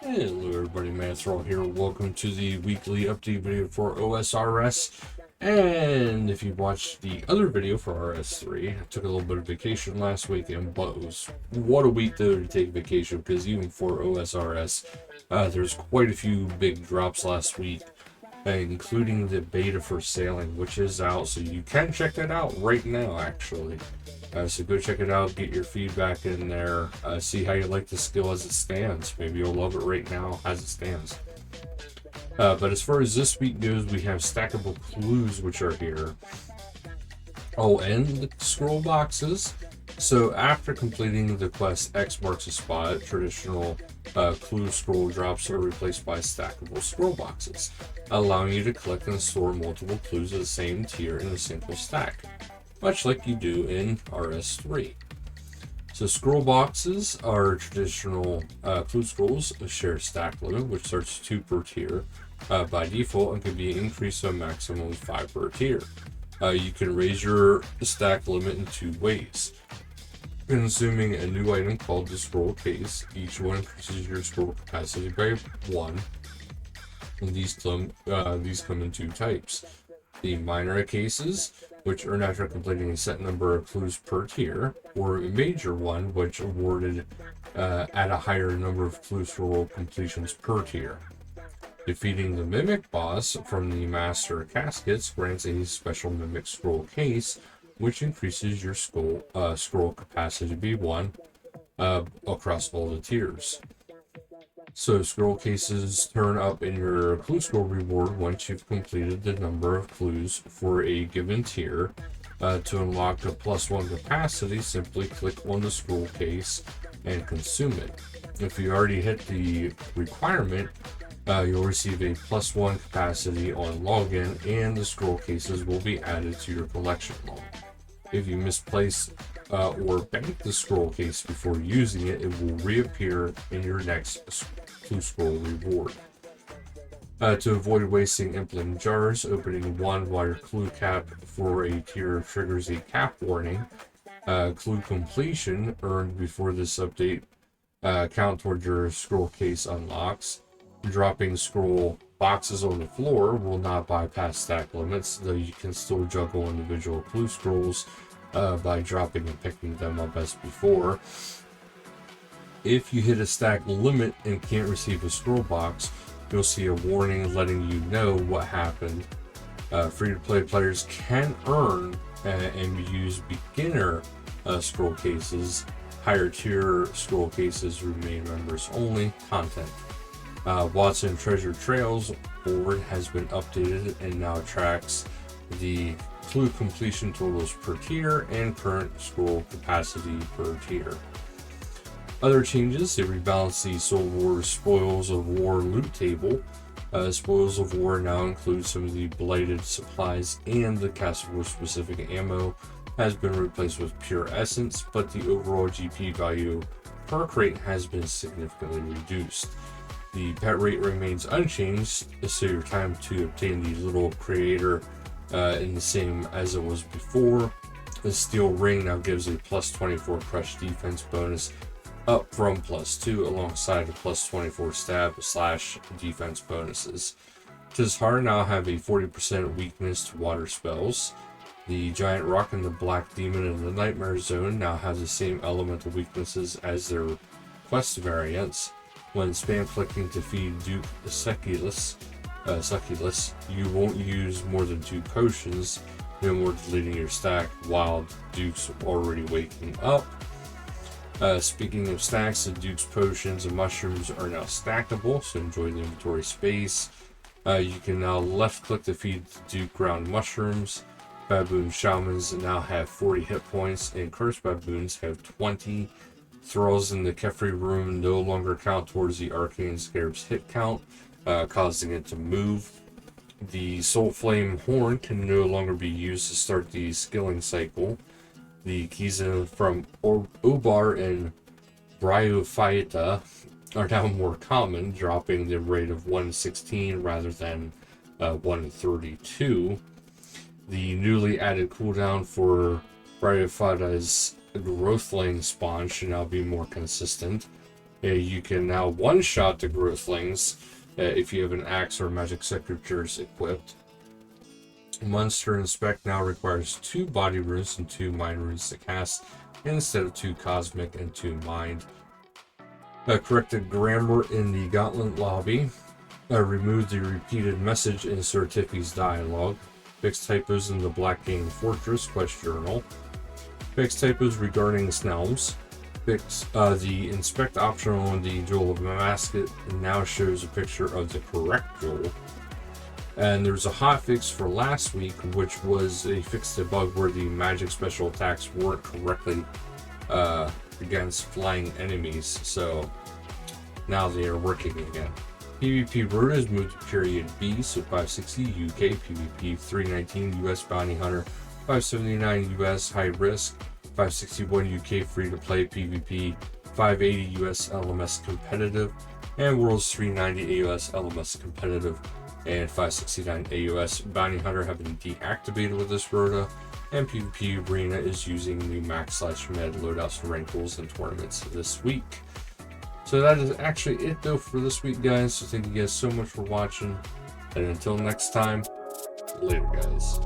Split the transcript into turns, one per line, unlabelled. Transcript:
Hello everybody, Manithral here. Welcome to the weekly update video for OSRS. And if you watched the other video for RS3, I took a little bit of vacation last weekend, but it was what a week though to take vacation, because even for OSRS, there's quite a few big drops last week, including the beta for sailing, which is out, so you can check that out right now actually. So go check it out, get your feedback in there, see how you like the skill as it stands. Maybe you'll love it right now as it stands. But as far as this week goes, we have stackable clues, which are here. Oh, and the scroll boxes. So after completing the quest X marks a spot, traditional clue scroll drops are replaced by stackable scroll boxes, allowing you to collect and store multiple clues of the same tier in a single stack, much like you do in RS3. So scroll boxes are traditional clue scrolls, a shared stack limit, which starts 2 per tier by default and can be increased to a maximum of 5 per tier. You can raise your stack limit in 2 ways. Consuming a new item called the scroll case, each one increases your scroll capacity by 1. And these come in 2 types. The minor cases, which earn after completing a set number of clues per tier, or a major one, which awarded at a higher number of clue scroll completions per tier. Defeating the Mimic boss from the Master Caskets grants a special Mimic scroll case, which increases your scroll capacity to be 1 across all the tiers. So scroll cases turn up in your clue scroll reward once you've completed the number of clues for a given tier. To unlock a +1 capacity, simply click on the scroll case and consume it. If you already hit the requirement, you'll receive a +1 capacity on login, and the scroll cases will be added to your collection log. If you misplace or bank the scroll case before using it, it will reappear in your next clue scroll reward. To avoid wasting implant jars, opening one while your clue cap for a tier triggers a cap warning. Clue completion earned before this update count towards your scroll case unlocks. Dropping scroll boxes on the floor will not bypass stack limits, though you can still juggle individual clue scrolls by dropping and picking them up as before. If you hit a stack limit and can't receive a scroll box, you'll see a warning letting you know what happened. Free-to-play players can earn and use beginner scroll cases. Higher tier scroll cases remain members only content. Watson Treasure Trails board has been updated and now tracks the clue completion totals per tier and current scroll capacity per tier. Other changes: they rebalance the Soul Wars Spoils of War loot table. Spoils of War now include some of the blighted supplies, and the Castle War specific ammo has been replaced with pure essence, but the overall GP value per crate has been significantly reduced. The pet rate remains unchanged, so your time to obtain the little creator in the same as it was before. The steel ring now gives a +24 crush defense bonus, up from +2, alongside a +24 stab / defense bonuses. Tizhar now have a 40% weakness to water spells. The giant rock and the black demon in the nightmare zone now have the same elemental weaknesses as their quest variants. When spam clicking to feed Duke Succulus, you won't use more than 2 potions, no more deleting your stack while Duke's already waking up. Speaking of stacks, the Duke's potions and mushrooms are now stackable, so enjoy the inventory space. You can now left click to feed Duke ground mushrooms. Baboon shamans now have 40 hit points, and cursed baboons have 20. Thralls in the Kefri room no longer count towards the arcane scarab's hit count, causing it to move. The soul flame horn can no longer be used to start the skilling cycle. The keys from Obar and Bryophyta are now more common, dropping the rate of 116 rather than 132. The newly added cooldown for Bryophyta's growthling spawn should now be more consistent. You can now one-shot the Growthlings if you have an axe or magic signatures equipped. Monster Inspect now requires 2 body runes and 2 mind runes to cast, instead of 2 cosmic and 2 mind. Corrected grammar in the Gauntlet lobby. Removed the repeated message in Sir Tiffy's dialogue. Fixed typos in the Blackgate Fortress quest journal. Fixed typos regarding Snelms. Fixed the inspect optional on the Jewel of Mamasket now shows a picture of the correct jewel. And there's a hotfix for last week, which was a fix to bug where the magic special attacks weren't correctly against flying enemies, so now they are working again. PvP Rota is moved to period B, so 560 UK, PvP 319 US Bounty Hunter, 579 US High Risk, 561 UK Free to Play PvP, 580 US LMS Competitive, and Worlds 390 AUS LMS Competitive, and 569 AUS Bounty Hunter have been deactivated with this rota, and PvP Arena is using new max/med loadouts for rankles and tournaments this week. So that is actually it though for this week, guys. So thank you guys so much for watching, and until next time, later guys.